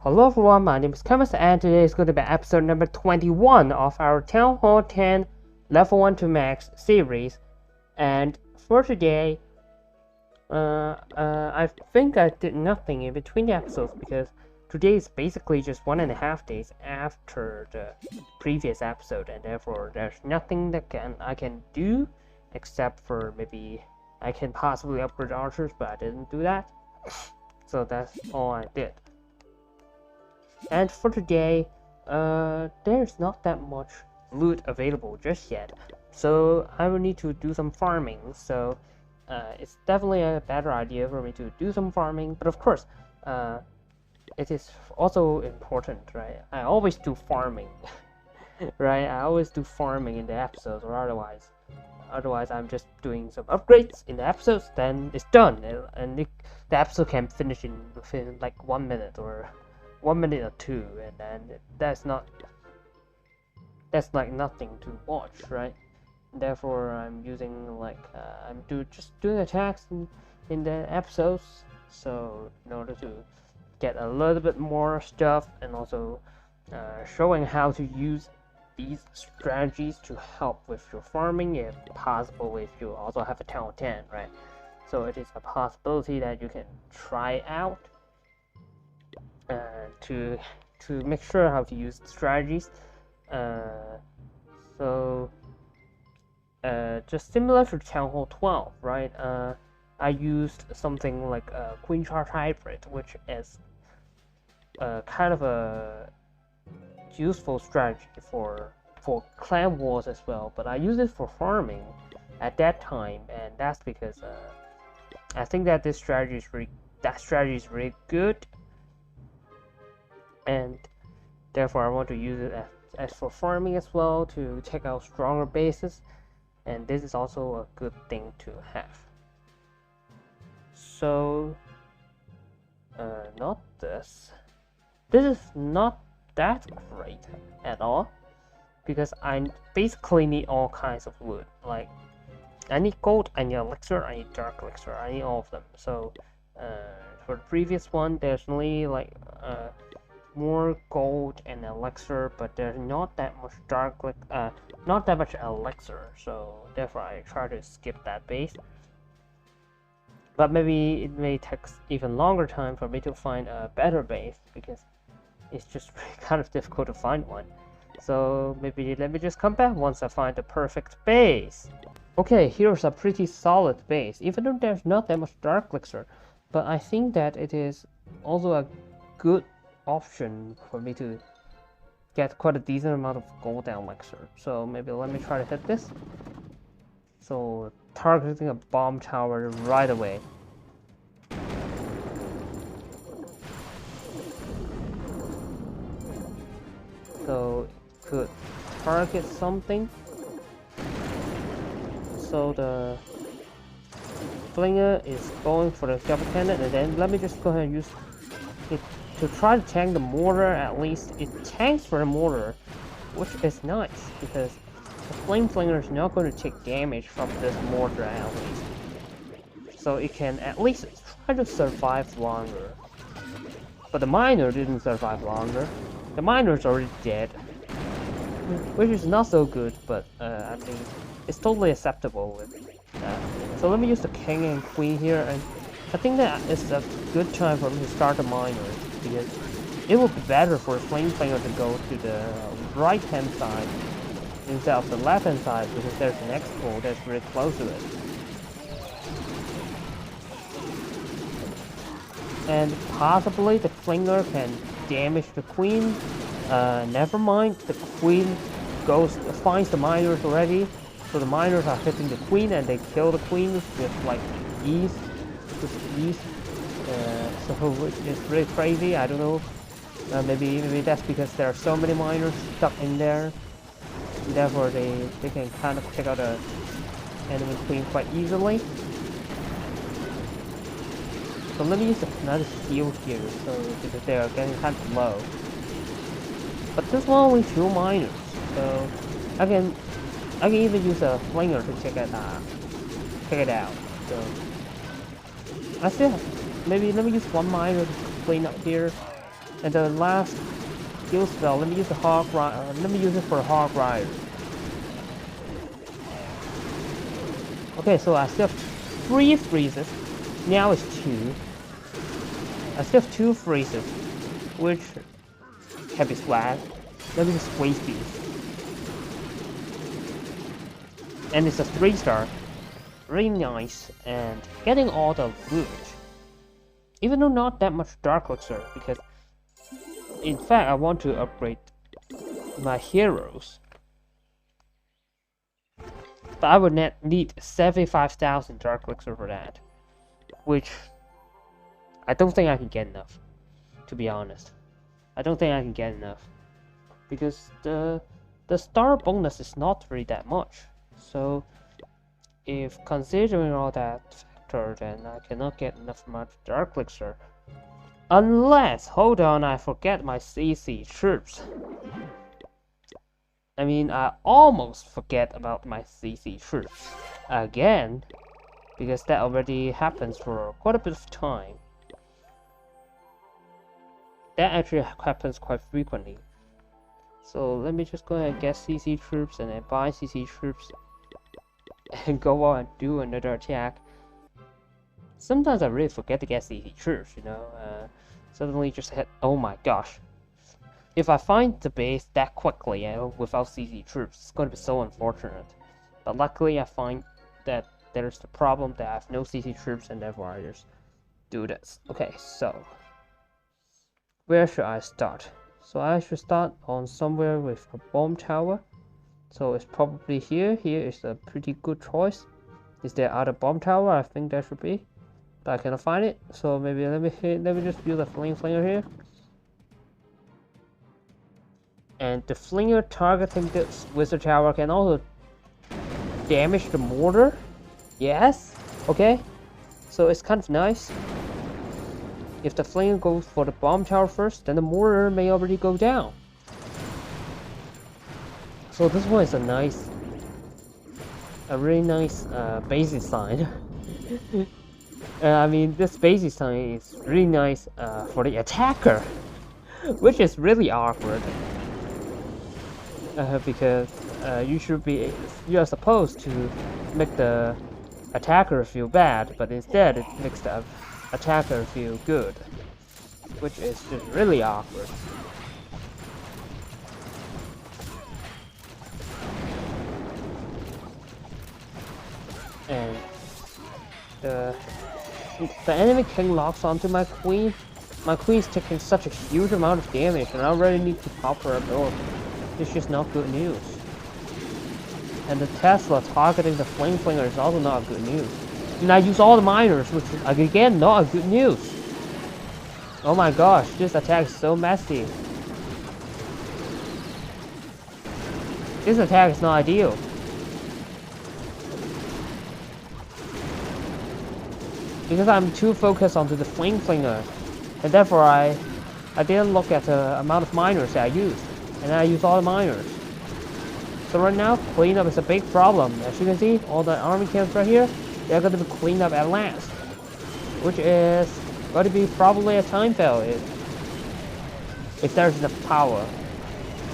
Hello everyone, my name is Kevin and today is going to be episode number 21 of our TH10 Lv1 to Max series. And for today, I think I did nothing in between the episodes because today is basically just 1.5 days after the previous episode, and therefore there's nothing that I can do except for maybe I can possibly upgrade archers, but I didn't do that. So that's all I did. And for today, there's not that much loot available just yet, so I will need to do some farming. So it's definitely a better idea for me to do some farming, but of course, it is also important, right? I always do farming, right? I always do farming in the episodes, or otherwise I'm just doing some upgrades in the episodes, then it's done, and the episode can finish within like 1 minute or 1 minute or two, and then that's like nothing to watch, right? Therefore, I'm using like I'm just doing attacks in the episodes, so in order to get a little bit more stuff, and also showing how to use these strategies to help with your farming, if possible, if you also have a TH10, right? So it is a possibility that you can try out to make sure how to use the strategies. Just similar to TH12, right? I used something like a Queen Charge Hybrid, which is kind of a useful strategy for clan wars as well, but I use it for farming at that time, and that's because I think that this strategy is really good, and therefore I want to use it as for farming as well, to take out stronger bases, and this is also a good thing to have. So not this is not that great at all, because I basically need all kinds of wood. Like, I need gold, I need elixir, I need dark elixir, I need all of them. So for the previous one, there's only like more gold and elixir, but there's not that much not that much elixir, so therefore I try to skip that base. But maybe it may take even longer time for me to find a better base, because it's just kind of difficult to find one. So maybe let me just come back once I find the perfect base. Okay, here's a pretty solid base, even though there's not that much dark elixir, but I think that it is also a good option for me to get quite a decent amount of gold and elixir. So maybe let me try to hit this. So targeting a bomb tower right away. So could target something. So the flinger is going for the double cannon, and then let me just go ahead and use it to try to tank the mortar. At least it tanks for the mortar, which is nice, because the flame flinger is not going to take damage from this mortar at least. So it can at least try to survive longer. But the miner didn't survive longer. The miner's already dead, which is not so good, but I mean, it's totally acceptable with that. So let me use the king and queen here, and I think that is a good time for me to start the miners, because it would be better for flame flinger to go to the right hand side instead of the left hand side, because there's an expo that's really close to it. And possibly the flinger can damage the queen. Never mind, the queen finds the miners already, so the miners are hitting the queen and they kill the queen with like ease. So it's really crazy. I don't know. Maybe that's because there are so many miners stuck in there. Therefore, they can kind of take out the enemy queen quite easily. So let me use another shield here, so because they are getting kind of low. But there's only 2 miners, so I can even use a flinger to check it out. So I still have, maybe let me use 1 miner to clean up here. And the last skill spell, let me use the let me use it for Hog Rider. Okay, so I still have 3 freezes. Now it's 2. I still have 2 freezes, which can be splat. Let me just waste these. And it's a 3-star. Really nice, and getting all the loot. Even though not that much Dark Elixir, because in fact I want to upgrade my heroes. But I would need 75,000 Dark Elixir for that, which I don't think I can get enough, to be honest. I don't think I can get enough, because the star bonus is not really that much. So if considering all that factor, then I cannot get enough much Dark Elixir. Unless, hold on, I forget my CC troops. I mean, I almost forget about my CC troops again, because that already happens for quite a bit of time. That actually happens quite frequently. So let me just go ahead and get CC troops and then buy CC troops and go on and do another attack. Sometimes I really forget to get CC troops, you know. Suddenly just hit. Oh my gosh! If I find the base that quickly without CC troops, it's going to be so unfortunate. But luckily, I find that there's the problem that I have no CC troops, and therefore I just do this. Okay, so where should I start? So I should start on somewhere with a bomb tower. So it's probably here. Here is a pretty good choice. Is there other bomb tower? I think there should be, but I cannot find it. So maybe let me just build a flame flinger here. And the flinger targeting this wizard tower can also damage the mortar. Yes. Okay. So it's kind of nice. If the flinger goes for the bomb tower first, then the mortar may already go down. So this one is a really nice base design. I mean, this base design is really nice for the attacker, which is really awkward. Because you are supposed to make the attacker feel bad, but instead it makes the attacker feel good, which is just really awkward. And the enemy king locks onto my queen. My queen's taking such a huge amount of damage, and I already need to pop her ability. It's just not good news. And the Tesla targeting the flame flinger is also not good news. And I use all the miners, which is again not good news. Oh my gosh, this attack is so messy. This attack is not ideal. Because I'm too focused onto the flame flinger, and therefore I didn't look at the amount of miners that I used, and I used all the miners. So right now, cleanup is a big problem. As you can see, all the army camps right here, they're going to be cleaned up at last, which is going to be probably a time fail if there's enough power.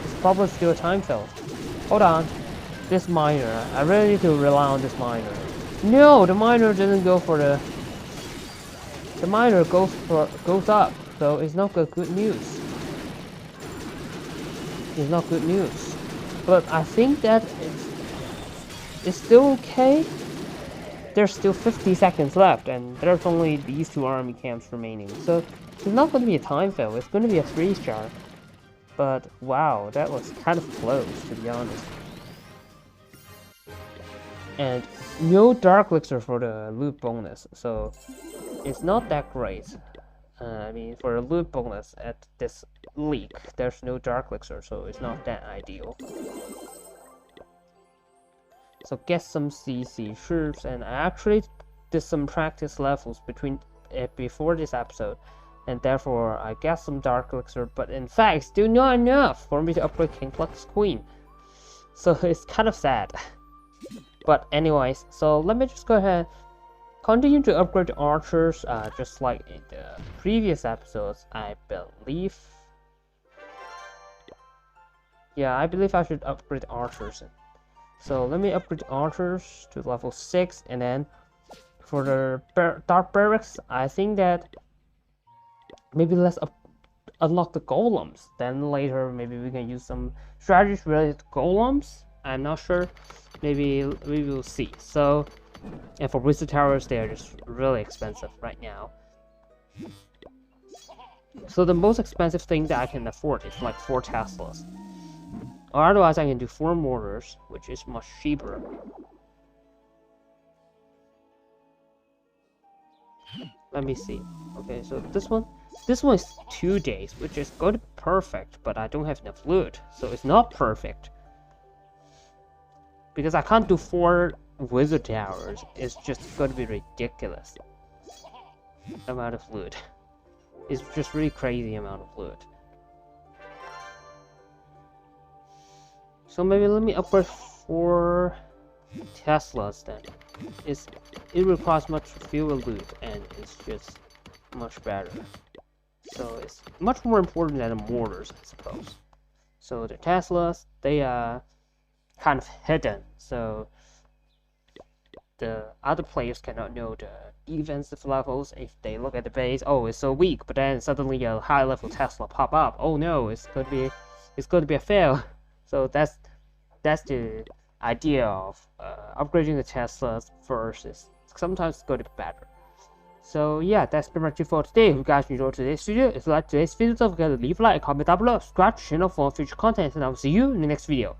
It's probably still a time fail. Hold on, this miner, I really need to rely on this miner. No, the miner didn't go for the miner goes up, so it's not good news. It's not good news. But I think that it's still okay. There's still 50 seconds left, and there's only these 2 army camps remaining. So it's not going to be a time fail. It's going to be a 3-star. But wow, that was kind of close, to be honest. And no Dark Elixir for the loot bonus, so it's not that great. I mean, for the loot bonus at this league, there's no Dark Elixir, so it's not that ideal. So get some CC troops, and I actually did some practice levels before this episode, and therefore I got some Dark Elixir, but in fact, still not enough for me to upgrade King Pluck's Queen. So it's kind of sad. But anyways, so let me just go ahead continue to upgrade the archers, just like in the previous episodes. I believe Yeah, I believe I should upgrade archers. So let me upgrade archers to level 6, and then for the dark barracks, I think that maybe let's unlock the golems. Then later, maybe we can use some strategies related to golems. I'm not sure. Maybe we will see. So, and for wizard towers, they are just really expensive right now. So the most expensive thing that I can afford is like 4 Teslas. Or otherwise, I can do 4 mortars, which is much cheaper. Let me see. Okay, so this one is 2 days, which is good, perfect, but I don't have enough loot, so it's not perfect. Because I can't do 4 wizard towers, it's just gonna be ridiculous amount of loot. It's just really crazy amount of loot. So maybe let me upgrade 4 Teslas then. It requires much fewer loot and it's just much better. So it's much more important than the mortars, I suppose. So the Teslas, they are kind of hidden, so the other players cannot know the defensive levels. If they look at the base, oh, it's so weak, but then suddenly a high level Tesla pop up. Oh no, it's going to be a fail. So that's the idea of upgrading the Teslas first. Is sometimes it's going to be better. So yeah, that's pretty much it for today. If you guys enjoyed today's video, if you like today's video, don't forget to leave a like, comment down below, subscribe to the channel for future content, and I will see you in the next video.